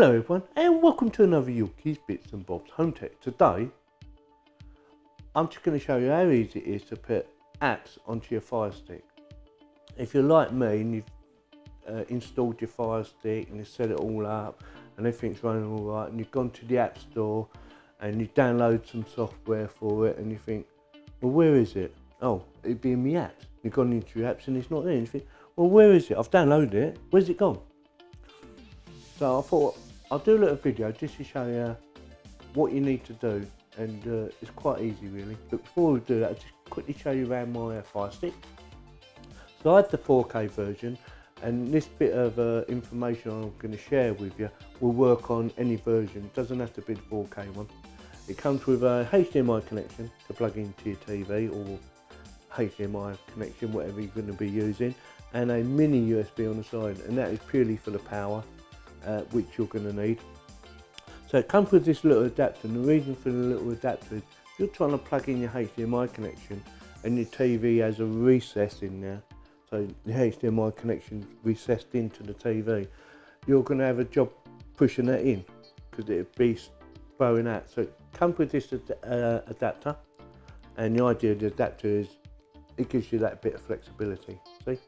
Hello everyone, and welcome to another Yorkies Bits and Bobs Home Tech. Today I'm just going to show you how easy it is to put apps onto your Firestick. If you're like me and you've installed your Firestick and you set it all up and everything's running all right, and you've gone to the App Store and you download some software for it and you think, well, where is it? Oh, it'd be in my apps. You've gone into your apps and it's not there, and you think, well, where is it? I've downloaded it, where's it gone? So I thought I'll do a little video just to show you what you need to do, and it's quite easy really. But before we do that, I'll just quickly show you around my Firestick. So I had the 4K version, and this bit of information I'm going to share with you will work on any version. It doesn't have to be the 4K one. It comes with a HDMI connection to plug into your TV, or HDMI connection, whatever you're going to be using, and a mini USB on the side, and that is purely for the power. Which you're going to need. So it comes with this little adapter, and the reason for the little adapter is if you're trying to plug in your HDMI connection and your TV has a recess in there, so the HDMI connection recessed into the TV, you're going to have a job pushing that in because it'll be throwing out. So it comes with this adapter, and the idea of the adapter is it gives you that bit of flexibility. See?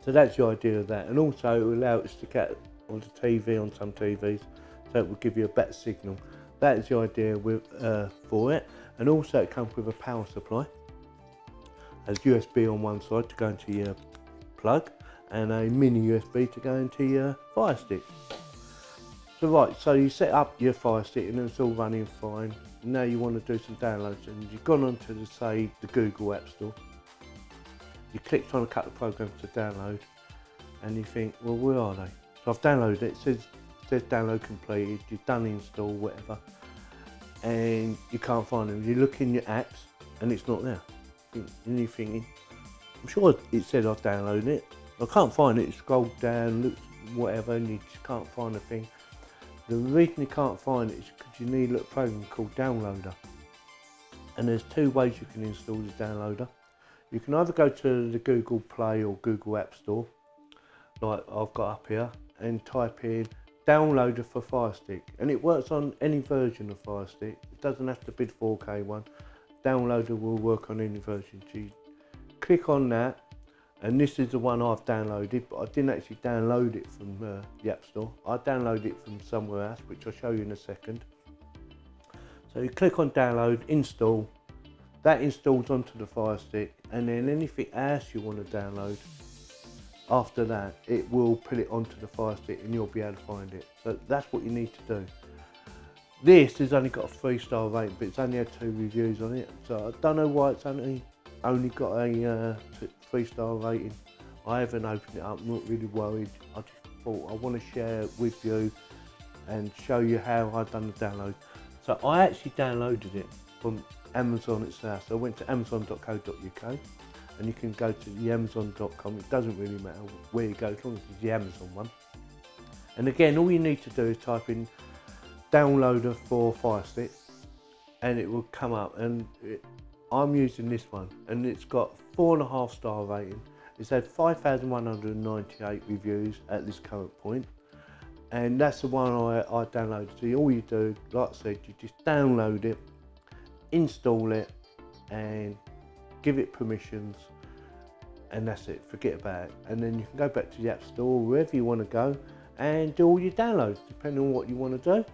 So that's the idea of that, and also it will allow it to stick out on the TV on some TVs, so it will give you a better signal. That is the idea for it, and also it comes with a power supply. Has USB on one side to go into your plug, and a mini USB to go into your Firestick. So right, so you set up your Firestick and it's all running fine. Now you want to do some downloads, and you've gone onto the Google App Store. You clicked on a couple of programs to download, and you think, well, where are they? So I've downloaded it. It says download completed, you've done install, whatever, and you can't find them. You look in your apps and it's not there. And you're thinking, I'm sure it said I've downloaded it. I can't find it. You scroll down, look, whatever, and you just can't find a thing. The reason you can't find it is because you need a little program called Downloader. And there's two ways you can install this Downloader. You can either go to the Google Play or Google App Store, like I've got up here, and type in Downloader for Firestick, and it works on any version of Firestick. It doesn't have to be the 4K one. Downloader will work on any version. So you click on that, and this is the one I've downloaded, but I didn't actually download it from the App Store. I downloaded it from somewhere else, which I'll show you in a second. So you click on download, install. That installs onto the Firestick, and then anything else you want to download after that, it will put it onto the Firestick and you'll be able to find it. So that's what you need to do. This has only got a 3-star rating, but it's only had 2 reviews on it. So I don't know why it's only got a 3-star rating. I haven't opened it up, I'm not really worried. I just thought I want to share it with you and show you how I've done the download. So I actually downloaded it from Amazon itself. So I went to amazon.co.uk, and you can go to the amazon.com. It doesn't really matter where you go as long as it's the Amazon one. And again, all you need to do is type in Downloader for Firestick, and it will come up. And I'm using this one, and it's got 4.5-star rating. It's had 5,198 reviews at this current point, and that's the one I downloaded. So all you do, like I said, you just download it, install it, and give it permissions, and that's it. Forget about it. And then you can go back to the App Store, wherever you want to go, and do all your downloads depending on what you want to do.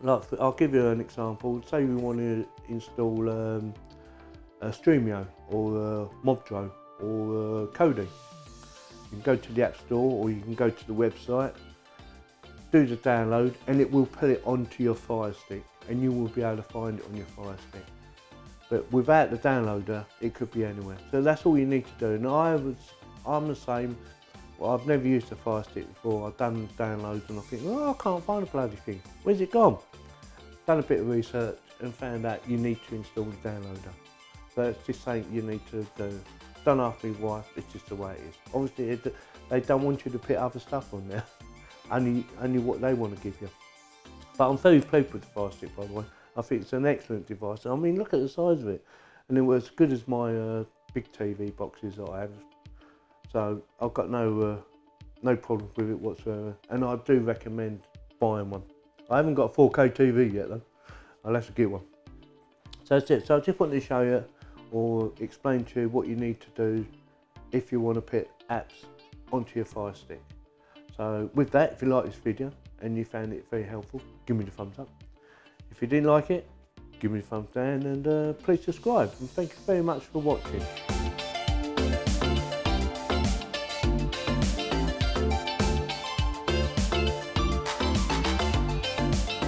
Like, I'll give you an example. Say we want to install a Streamio or Mobdro or Kodi. You can go to the App Store, or you can go to the website, do the download, and it will put it onto your Firestick, and you will be able to find it on your Firestick. But without the downloader, it could be anywhere. So that's all you need to do. And I'm the same. Well, I've never used a Firestick before. I've done downloads and I think, oh, I can't find a bloody thing. Where's it gone? Done a bit of research and found out you need to install the downloader. So it's just something you need to do. Don't ask me why, it's just the way it is. Obviously, they don't want you to put other stuff on there. only what they want to give you. But I'm very pleased with the Firestick, by the way. I think it's an excellent device. I mean, look at the size of it. And it was as good as my big TV boxes that I have. So I've got no no problems with it whatsoever, and I do recommend buying one. I haven't got a 4K TV yet though, I'll have to get one. So that's it. So I just wanted to show you or explain to you what you need to do if you want to put apps onto your Fire Stick. So with that, if you like this video and you found it very helpful, give me the thumbs up. If you didn't like it, give me the thumbs down, and please subscribe, and thank you very much for watching.